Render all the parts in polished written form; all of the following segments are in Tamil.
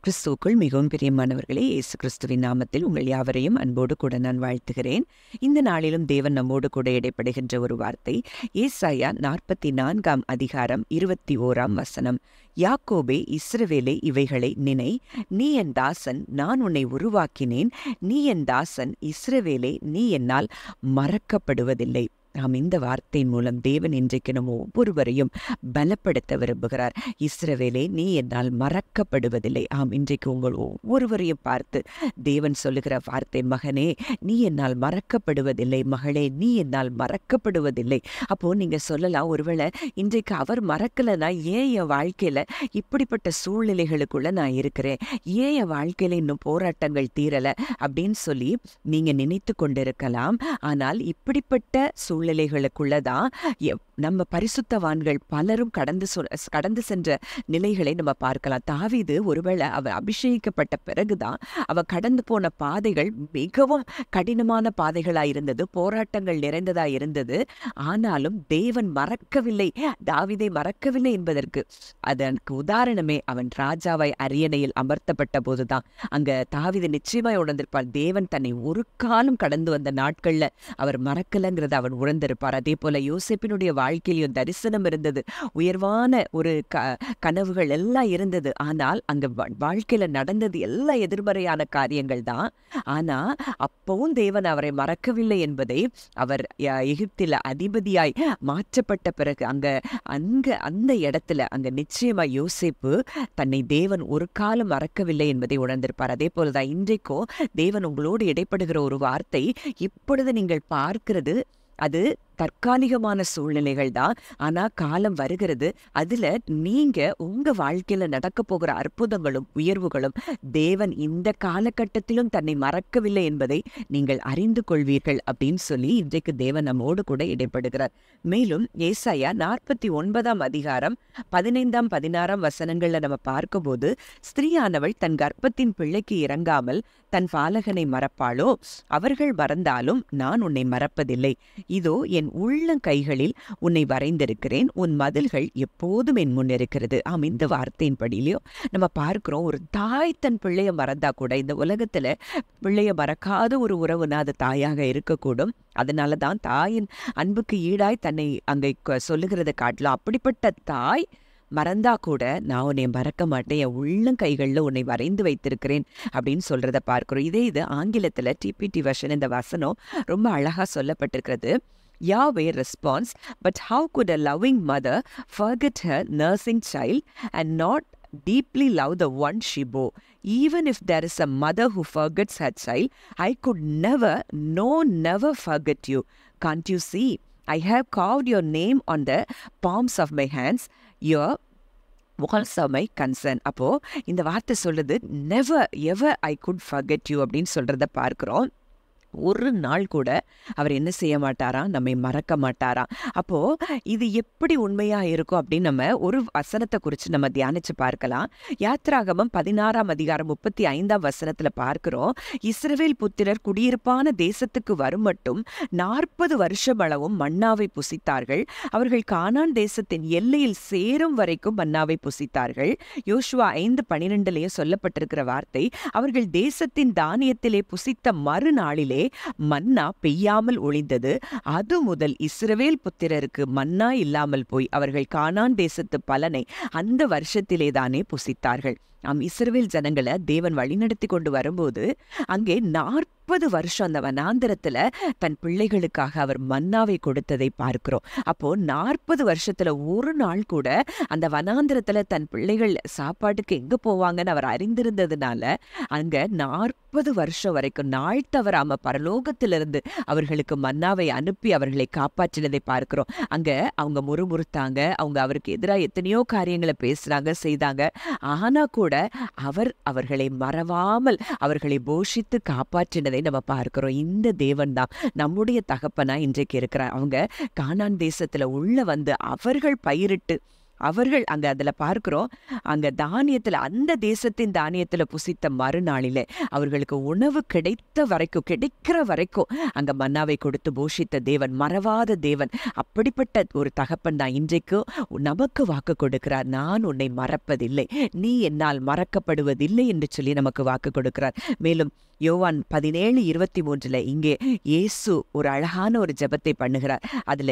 கிறிஸ்துவுக்குள் மிகவும் பிரியமானவர்களே, இயேசு கிறிஸ்துவின் நாமத்தில் உங்கள் யாவரையும் அன்போடு கூட நான் வாழ்த்துகிறேன். இந்த நாளிலும் தேவன் நம்மோடு கூட இடைப்படுகின்ற ஒரு வார்த்தை, ஏசாயா 44 அதிகாரம் 21 யாக்கோபே, இஸ்ரவேலே, இவைகளை நினை. நீ என் தாசன், நான் உன்னை உருவாக்கினேன். நீ என் தாசன், இஸ்ரவேலே, நீ என்னால் மறக்கப்படுவதில்லை. இந்த வார்த்தையின் மூலம் தேவன் இன்றைக்கு நம்ம ஒவ்வொருவரையும் பலப்படுத்த விரும்புகிறார். இஸ்ரவேலே, நீ என்னால் மறக்கப்படுவதில்லை. இன்றைக்கு உங்கள் ஒவ்வொருவரையும் பார்த்து தேவன் சொல்லுகிற வார்த்தை, மகனே, நீ என்னால் மறக்கப்படுவதில்லை. மகளே, நீ என்னால் மறக்கப்படுவதில்லை. அப்போ நீங்க சொல்லலாம், ஒருவேளை இன்றைக்கு அவர் மறக்கலைன்னா ஏன் என் வாழ்க்கையில இப்படிப்பட்ட சூழ்நிலைகளுக்குள்ள நான் இருக்கிறேன், ஏன் என் வாழ்க்கையில இன்னும் போராட்டங்கள் தீரல அப்படின்னு சொல்லி நீங்க நினைத்து கொண்டிருக்கலாம். ஆனால் இப்படிப்பட்ட சூழ்நிலைகளுக்குள்ளதான் நம்ம பரிசுத்தவான்கள் பலரும் கடந்து சென்ற நிலைகளை நம்ம பார்க்கலாம். தாவீது ஒருவேளை அவர் அபிஷேகிக்கப்பட்ட பிறகுதான் அவர் கடந்து போன பாதைகள் மிகவும் கடினமான பாதைகளாய் இருந்தது, போராட்டங்கள் நிறைந்ததாய் இருந்தது. ஆனாலும் தேவன் மறக்கவில்லை, தாவீதை மறக்கவில்லை என்பதற்கு அதற்கு உதாரணமே அவன் ராஜாவாய் அரியணையில் அமர்த்தப்பட்ட போதுதான். அங்க தாவீது நிச்சயமாய் உணர்ந்திருப்பார், தேவன் தன்னை ஒரு காலம் கடந்து வந்த நாட்கள்ல அவர் மறக்கலங்கிறத அவன் உணர்ந்திருப்பார். அதே போல யோசேப்பினுடைய வாழ்க்கையிலும் தரிசனம் இருந்தது, உயர்வான ஒரு கனவுகள் எல்லாம் இருந்தது. ஆனால் அங்க வாழ்க்கையில நடந்தது எல்லாம் எதிர்மறையான காரியங்கள் தான். ஆனா அப்பவும் தேவன் அவரை மறக்கவில்லை என்பதை அவர் எகிப்தில அதிபதியாய் மாற்றப்பட்ட பிறகு அந்த இடத்துல அங்க நிச்சயமா யோசேப்பு தன்னை தேவன் ஒரு காலம் மறக்கவில்லை என்பதை உணர்ந்திருப்பார். அதே போலதான் இன்றைக்கும் தேவன் உங்களோடு இடைப்படுகிற ஒரு வார்த்தை, இப்பொழுது நீங்கள் பார்க்கிறது அது தற்காலிகமான சூழ்நிலைகள் தான். ஆனா காலம் வருகிறது, அதுல நீங்க உங்க வாழ்க்கையில நடக்க போகிற அற்புதங்களும் உயர்வுகளும் தேவன் இந்த காலகட்டத்திலும் தன்னை மறக்கவில்லை என்பதை நீங்கள் அறிந்து கொள்வீர்கள் அப்படின்னு சொல்லி இன்றைக்கு தேவன் நம்மோடு கூட இடைப்படுகிறார். மேலும் ஏசாயா 49 அதிகாரம் 15, 16 நம்ம பார்க்கும்போது, ஸ்திரீயானவள் தன் கர்ப்பத்தின் பிள்ளைக்கு இறங்காமல் தன் பாலகனை மறப்பாளோ? அவர்கள் மறந்தாலும் நான் உன்னை மறப்பதில்லை. இதோ என் உள்ளங்கைகளில் உன்னை வரைந்திருக்கிறேன், உன் மதில்கள் எப்போதும் என் முன் இருக்கிறது. இந்த வார்த்தையின்படியிலையும் நம்ம பார்க்கிறோம், ஒரு தாய் தன் பிள்ளைய மறந்தா கூட இந்த உலகத்துல பிள்ளைய மறக்காத ஒரு உறவுனா அது தாயாக இருக்கக்கூடும். அதனாலதான் தாயின் அன்புக்கு ஈடாய் தன்னை அங்கே சொல்லுகிறத காட்டலாம். அப்படிப்பட்ட தாய் மறந்தா கூட நான் உன்னை மறக்க மாட்டேன், என் உள்ளங்கைகளில் உன்னை வரைந்து வைத்திருக்கிறேன் அப்படின்னு சொல்றத பார்க்கிறோம். இது ஆங்கிலத்துல டிபிடி வெர்ஷன் இந்த வசனம் ரொம்ப அழகா சொல்லப்பட்டிருக்கிறது. Yahweh responds, but how could a loving mother forget her nursing child and not deeply love the one she bore? Even if there is a mother who forgets her child, I could never forget you. Can't you see? I have carved your name on the palms of my hands. Your walls are my concern. அப்போ இந்த வார்த்தை சொல்லுது, never ever I could forget you அப்படின்னு சொல்றத பார்க்கிறோம். ஒரு நாள் கூட அவர் என்ன செய்ய மாட்டாராம், நம்மை மறக்க மாட்டாராம். அப்போ இது எப்படி உண்மையா இருக்கும் அப்படின்னு நம்ம ஒரு வசனத்தை குறித்து நம்ம தியானிச்சு பார்க்கலாம். யாத்ராகமம் 16 அதிகாரம் 35 பார்க்கிறோம், இஸ்ரவேல் புத்திரர் குடியிருப்பான தேசத்துக்கு வரும் மட்டும் 40 வருஷம் அளவும் மன்னாவை புசித்தார்கள். அவர்கள் கானான் தேசத்தின் எல்லையில் சேரும் வரைக்கும் மன்னாவை புசித்தார்கள். யோசுவா 5:12 சொல்லப்பட்டிருக்கிற வார்த்தை, அவர்கள் தேசத்தின் தானியத்திலே புசித்த மறுநாளிலே மன்னா பெய்யாமல் ஒளிந்தது. அது முதல் இஸ்ரவேல் புத்திரருக்கு மன்னா இல்லாமல் போய் அவர்கள் கானான் தேசத்து பலனை அந்த வருஷத்திலே தானே புசித்தார்கள். இஸ்ரவேல் ஜனங்களை தேவன் வழிநடத்தி கொண்டு வரும்போது அங்கே 40 வருஷம் அந்த வனாந்திரத்துல தன் பிள்ளைகளுக்காக அவர் மன்னாவை கொடுத்ததை பார்க்கிறோம். அப்போ 40 வருஷத்துல ஒரு நாள் கூட அந்த வனாந்திரத்துல தன் பிள்ளைகள் சாப்பாட்டுக்கு எங்க போவாங்கன்னு அவர் அறிந்திருந்ததுனால அங்க 40 வருஷம் வரைக்கும் நாள் தவறாம பரலோகத்திலிருந்து அவர்களுக்கு மன்னாவை அனுப்பி அவர்களை காப்பாற்றினதை பார்க்கிறோம். அங்க அவங்க முறுமுறுத்தாங்க, அவங்க அவருக்கு எதிராக எத்தனையோ காரியங்களை பேசுறாங்க, செய்தாங்க. ஆனா கூட அவர் அவர்களை மறவாமல் அவர்களை போஷித்து காப்பாற்றினதை நம்ம பார்க்கிறோம். இந்த தேவன் தான் நம்முடைய தகப்பனா இன்றைக்கு இருக்கிறார். அவங்க கானான் தேசத்துல உள்ள வந்து அவர்கள் பயிரிட்டு அவர்கள் அதுல பார்க்கிறோம், அங்க தானியத்துல, அந்த தேசத்தின் தானியத்துல புசித்த மறுநாளிலே அவர்களுக்கு உணவு கிடைக்கிற வரைக்கும் அங்க மன்னாவை கொடுத்து போஷித்த தேவன், மறவாத தேவன். அப்படிப்பட்ட ஒரு தகப்பன் தான் இன்றைக்கு நமக்கு வாக்கு கொடுக்கிறார். நான் உன்னை மறப்பதில்லை, நீ என்னால் மறக்கப்படுவதில்லை என்று சொல்லி நமக்கு வாக்கு கொடுக்கிறார். மேலும் யோவான் 17:23 இங்கே இயேசு ஒரு அழகான ஒரு ஜெபத்தை பண்ணுகிறார். அதுல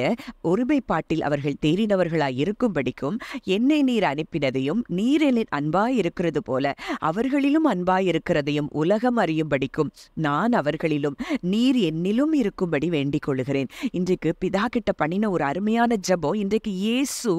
ஒருமைப்பாட்டில் அவர்கள் தேறினவர்களாய் இருக்கும்படிக்கும் என்னை நீர் அனுப்பினதையும் நீர் என்னில் அன்பாய் இருக்கிறது போல அவர்களிலும் அன்பாய் இருக்கிறதையும் உலகம் அறியும்படிக்கும் நான் அவர்களிலும் நீர் என்னிலும் இருக்கும்படி வேண்டிக் கொள்கிறேன். இன்றைக்கு பிதா கிட்ட பண்ணின ஒரு அருமையான ஜெபம். இன்றைக்கு இயேசு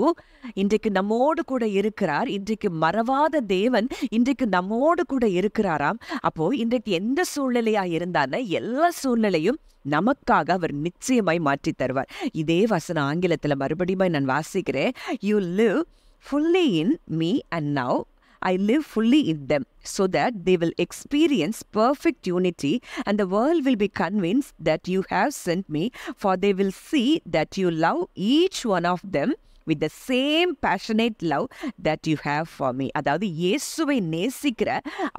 இன்றைக்கு நம்மோடு கூட இருக்கிறார். இன்றைக்கு மறவாத தேவன் இன்றைக்கு நம்மோடு கூட இருக்கிறாராம். அப்போ இன்றைக்கு எந்த சூழ்நிலையா இருந்தான எல்லா சூழ்நிலையும் நமக்காக அவர் நிச்சயமாய் மாற்றி தருவார். இதே வசனம் ஆங்கிலத்துல மறுபடியும் நான் வாசிக்கிறேன். You live fully in me and now I live fully in them so that they will experience perfect unity and the world will be convinced that you have sent me, for they will see that you love each one of them with the same passionate love that you have for me. அதாவது இயேசுவை நேசிக்கிற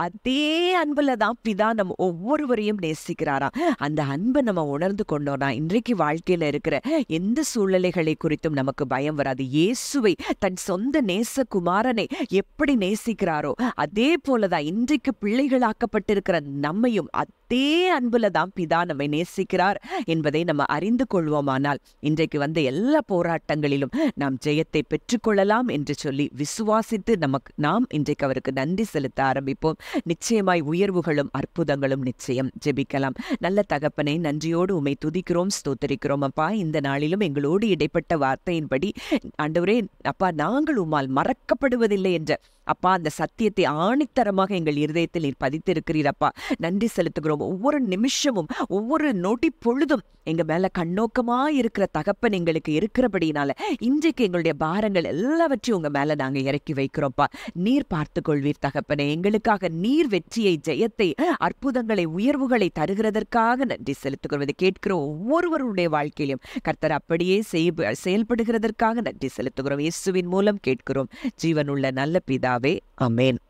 அதே அன்புல தான் பிதா நம்ம ஒவ்வொருவரையும் நேசிக்கிறாராம். அந்த அன்பை நம்ம உணர்ந்து கொண்டோம்னா இன்றைக்கு வாழ்க்கையில இருக்கிற எந்த சூழ்நிலைகளை குறித்தும் நமக்கு பயம் வராது. இயேசுவை தன் சொந்த நேசகுமாரனை எப்படி நேசிக்கிறாரோ அதே போலதான் இன்றைக்கு பிள்ளைகளாக்கப்பட்டிருக்கிற நம்மையும் அதே அன்புல தான் பிதா நம்மை நேசிக்கிறார் என்பதை நம்ம அறிந்து கொள்வோமானால் இன்றைக்கு வந்த எல்லா போராட்டங்களிலும் நாம் ஜெயத்தை பெற்றுக்கொள்ளலாம் என்று சொல்லி விசுவாசித்து நாம் இன்றைக்கு அவருக்கு நன்றி செலுத்த ஆரம்பிப்போம். நிச்சயமாய் உயர்வுகளும் அற்புதங்களும் நிச்சயம். ஜெபிக்கலாம். நல்ல தகப்பனை, நன்றியோடு உம்மை துதிக்கிறோம், ஸ்தோத்தரிக்கிறோம். அப்பா, இந்த நாளிலும் எங்களோடு இடைப்பட்ட வார்த்தையின்படி ஆண்டவரே அப்பா, நாங்கள் உம்மால் மறக்கப்படுவதில்லை என்ற அப்பா அந்த சத்தியத்தை ஆணித்தரமாக எங்கள் இருதயத்தில் நீர் பதித்திருக்கிறீர். அப்பா, நன்றி செலுத்துகிறோம். ஒவ்வொரு நிமிஷமும் ஒவ்வொரு நொடி பொழுதும் எங்க மேல கண்ணோக்கமா இருக்கிற தகப்பன் எங்களுக்கு இருக்கிறபடினால இன்றைக்கு எங்களுடைய பாரங்கள் எல்லாவற்றையும் உங்க மேல நாங்க இறக்கி வைக்கிறோம்ப்பா. நீர் பார்த்து கொள்வீர் தகப்பனே. எங்களுக்காக நீர் வெற்றியை, ஜெயத்தை, அற்புதங்களை, உயர்வுகளை தருகிறதற்காக நன்றி செலுத்துகிறோம். இதை கேட்கிற ஒவ்வொருவருடைய வாழ்க்கையிலும் கர்த்தர் அப்படியே செயல்படுகிறதற்காக நன்றி செலுத்துகிறோம். இயேசுவின் மூலம் கேட்கிறோம் ஜீவனுள்ள நல்ல பிதாவே, ஆமென்.